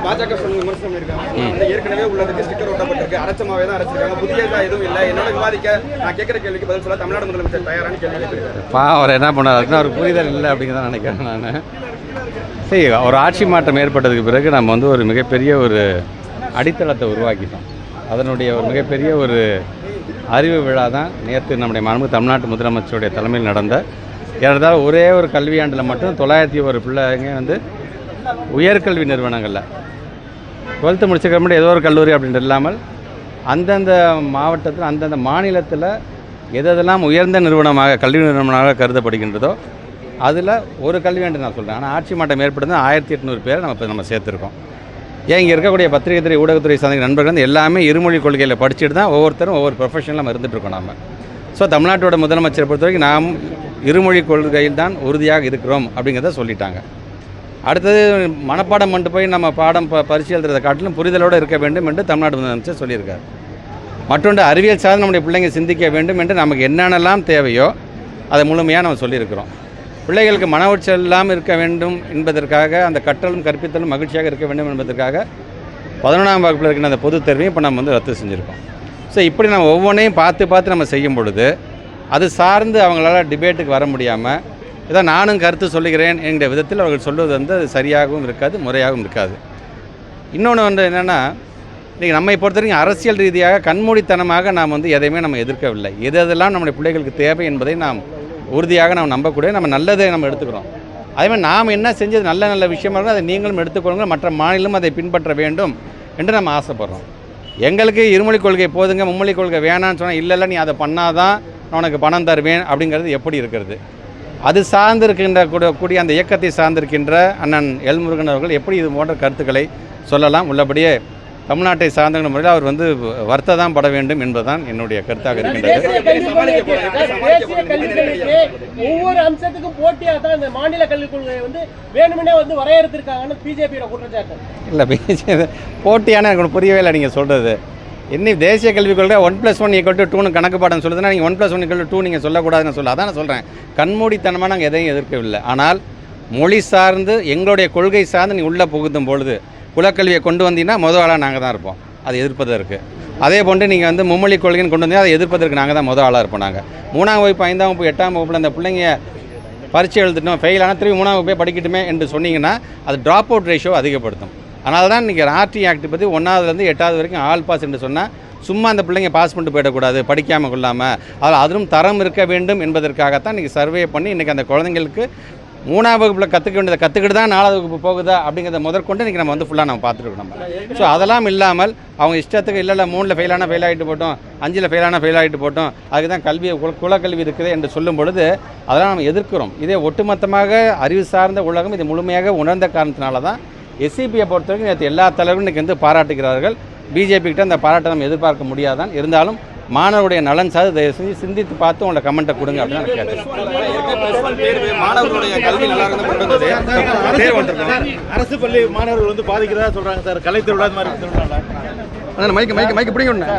பாஜக விமர்சனம் பண்ணிருக்காங்க. ஏற்கனவே உள்ளதுக்கு ஸ்டிக்கர் ஒட்டப்பட்டிருக்கு, அரைச்சமாவே தான் அரைச்சிருக்காங்க, புதியதா எதுவும் இல்லை. என்னோட விவாதிக்க நான் கேட்கிற கேள்விக்கு பதில் சொல்ல தமிழ்நாடு முதலமைச்சர் தயாரான கேள்வி கேட்கிறாரு. அவர் என்ன பண்ணாருன்னா ஒரு புரிதல் இல்லை அப்படிங்கிறத நினைக்கிறேன் நான். சரி, ஒரு ஆட்சி மாற்றம் ஏற்பட்டதுக்கு பிறகு நம்ம வந்து ஒரு மிகப்பெரிய ஒரு அடித்தளத்தை உருவாக்கிட்டோம். அதனுடைய ஒரு மிகப்பெரிய ஒரு அறிவு விழா தான் நேற்று நம்முடைய மாண்புமிகு தமிழ்நாட்டு முதலமைச்சருடைய தலைமையில் நடந்த. ஏறத்தாழ ஒரே ஒரு கல்வியாண்டில் மட்டும் 901 பிள்ளைங்க வந்து உயர்கல்வி நிறுவனங்களில் 12th முடிச்சிருக்க முடியும் ஏதோ ஒரு கல்லூரி அப்படின்ட்டு இல்லாமல் அந்தந்த மாவட்டத்தில் அந்தந்த மாநிலத்தில் எதெல்லாம் உயர்ந்த நிறுவனமாக கல்வி நிறுவனமாக கருதப்படுகின்றதோ அதில் ஒரு கல்வியாண்டு நான் சொல்கிறேன். ஆனால் ஆட்சி மாற்றம் ஏற்படுது 1800 பேரை நம்ம சேர்த்துருக்கோம். ஏன் இங்கே இருக்கக்கூடிய பத்திரிகை துறை ஊடகத்துறை சார்ந்த நண்பர்கள் வந்து எல்லாமே இருமொழி கொள்கையில் படிச்சுட்டு தான் ஒவ்வொருத்தரும் ஒவ்வொரு ப்ரொஃபஷனில் நம்ம இருந்துகிட்ருக்கோம். நம்ம ஸோ தமிழ்நாட்டோட முதலமைச்சரை பொறுத்த வரைக்கும் நாம் இருமொழி கொள்கையில் தான் உறுதியாக இருக்கிறோம் அப்படிங்கிறத சொல்லிட்டாங்க. அடுத்தது மனப்பாடம் பண்ணிட்டு போய் நம்ம பாடம் பரிசு எழுதுறதை காட்டிலும் புரிதலோடு இருக்க வேண்டும் என்று தமிழ்நாடு முதலமைச்சர் சொல்லியிருக்கார். மற்றொன்று அறிவியல் சார்ந்து நம்முடைய பிள்ளைங்க சிந்திக்க வேண்டும் என்று நமக்கு என்னென்னலாம் தேவையோ அதை முழுமையாக நம்ம சொல்லியிருக்கிறோம். பிள்ளைகளுக்கு மன உளைச்சல் இல்லாமல் இருக்க வேண்டும் என்பதற்காக அந்த கற்றலும் கற்பித்தலும் மகிழ்ச்சியாக இருக்க வேண்டும் என்பதற்காக 11ஆம் வகுப்பில் இருக்கின்ற அந்த பொதுத் தேர்வையும் இப்போ நம்ம வந்து ரத்து செஞ்சுருக்கோம். ஸோ இப்படி நம்ம ஒவ்வொன்றையும் பார்த்து நம்ம செய்யும் பொழுது அது சார்ந்து அவங்களால டிபேட்டுக்கு வர முடியாமல் இதை நானும் கருத்து சொல்லுகிறேன் என்கிற விதத்தில் அவர்கள் சொல்வது வந்து அது சரியாகவும் இருக்காது, முறையாகவும் இருக்காது. இன்னொன்று வந்து என்னென்னா, இன்றைக்கி நம்மை பொறுத்த வரைக்கும் அரசியல் ரீதியாக கண்மூடித்தனமாக நாம் வந்து எதையுமே நம்ம எதிர்க்கவில்லை. எதெல்லாம் நம்முடைய பிள்ளைகளுக்கு தேவை என்பதை நாம் உறுதியாக நாம் நம்பக்கூடிய நம்ம நல்லதை நம்ம எடுத்துக்கிறோம். அதேமாதிரி நாம் என்ன செஞ்சது நல்ல விஷயமாக இருக்கும் அதை நீங்களும் எடுத்துக்கொள்ளுங்க, மற்ற மாநிலம் அதை பின்பற்ற வேண்டும் என்று நம்ம ஆசைப்படுறோம். எங்களுக்கு இருமொழி கொள்கை போதுங்க, மும்மொழி கொள்கை வேணான்னு சொன்னால் இல்லை நீ அதை பண்ணாதான் நான் உனக்கு பணம் தருவேன் அப்படிங்கிறது எப்படி இருக்கிறது? அது சார்ந்திருக்கின்ற கூடிய அந்த இயக்கத்தை சார்ந்திருக்கின்ற அண்ணன் எல் முருகன் அவர்கள் எப்படி இது போன்ற கருத்துக்களை சொல்லலாம்? உள்ளபடியே தமிழ்நாட்டை சார்ந்த முறையில் அவர் வந்து வருத்தம் பட வேண்டும் என்பதுதான் என்னுடைய கருத்தாக இருக்கின்றது. ஒவ்வொரு அம்சத்துக்கும் போட்டியாக தான் இந்த மாநில கல்விக் கொள்கையை வந்து வேணுமெனே வந்து வரையறுத்திருக்காங்கன்னு பிஜேபியோட குற்றச்சாட்டு. இல்லை, பிஜேபி போட்டியான எனக்கு புரியவே இல்லை நீங்கள் சொல்கிறது. இன்னும் தேசிய கல்விக் கொள்கை 1+1 = 2 கணக்கு பாடம் சொல்லுதுன்னா நீங்கள் 1+1 = 2 நீங்கள் சொல்லக்கூடாதுன்னு சொல்ல. அதான் நான் சொல்கிறேன், கண்மூடித்தனமாக நாங்கள் எதையும் எதிர்க்கவில்லை. ஆனால் மொழி சார்ந்து எங்களுடைய கொள்கை சார்ந்து நீங்கள் உள்ளே புகுத்தும் பொழுது குலக்கல்வியை கொண்டு வந்தீங்கன்னா முதல் ஆளாக நாங்கள் தான் இருப்போம், அது எதிர்ப்பதற்கு. அதே போன்று நீங்கள் வந்து மும்மொழி கொள்கைன்னு கொண்டு வந்தீங்கன்னா அதை எதிர்ப்பதற்கு நாங்கள் தான் முதல் ஆளாக இருப்போம். நாங்கள் 3ஆம் வகுப்பு 5ஆம் வகுப்பு 8ஆம் வகுப்பில் அந்த பிள்ளைங்க பரீட்சை எழுதிட்டோம், ஃபெயில் ஆனால் திரும்பி 3ஆம் வகுப்பே படிக்கட்டுமே என்று சொன்னீங்கன்னா அது ட்ராப் அவுட் ரேஷியோ அதிகப்படுத்தும். அதனால தான் இன்றைக்கி ஆர்டி ஆக்ட் பற்றி 1ஆவதுலேருந்து 8ஆவது வரைக்கும் ஆல் பாஸ் என்று சொன்னால் சும்மா அந்த பிள்ளைங்க பாஸ் பண்ணிட்டு போயிடக்கூடாது, படிக்காமல் கொள்ளாமல். அதில் அதிலும் தரம் இருக்க வேண்டும் என்பதற்காகத்தான் இன்றைக்கி சர்வே பண்ணி இன்றைக்கி அந்த குழந்தைங்களுக்கு 3ஆம் வகுப்பில் கற்றுக்க வேண்டியதை கற்றுக்கிட்டு தான் 4ஆவது வகுப்பு போகுதா அப்படிங்கிறத முதற்கொண்டு இன்றைக்கி நம்ம வந்து ஃபுல்லாக நம்ம பார்த்துருக்கோம். நம்ம ஸோ அதெல்லாம் இல்லாமல் அவங்க இஷ்டத்துக்கு இல்லை 3ல் ஃபெயில் ஆகிட்டு போட்டோம், 5ல் ஃபெயில் ஆகிட்டு போட்டோம், அதுக்கு தான் கல்வி குலக்கல்வி இருக்குது என்று சொல்லும் பொழுது அதெல்லாம் நம்ம எதிர்க்கிறோம். இதே ஒட்டுமொத்தமாக அறிவு சார்ந்த உலகம் இது முழுமையாக உணர்ந்த காரணத்தினால தான் எஸ்சிபியை பொறுத்த வரைக்கும் நேற்று எல்லா தலைவரும் இன்றைக்கி வந்து பாராட்டுகிறார்கள். பிஜேபிக்கிட்ட அந்த பாராட்டை நம்ம எதிர்பார்க்க முடியாதான். இருந்தாலும் மாணவருடைய நலன் சார்ந்து தயவு செஞ்சு சிந்தித்து பார்த்து உங்களை கமெண்ட்டை கொடுங்க அப்படின்னு நான் கேட்டேன். அரசு பள்ளி மாணவர்கள் வந்து பாதிக்கிறதா சொல்கிறாங்க சார், கலைத்துறை மாதிரி மைக்கு பிடிக்கணும்.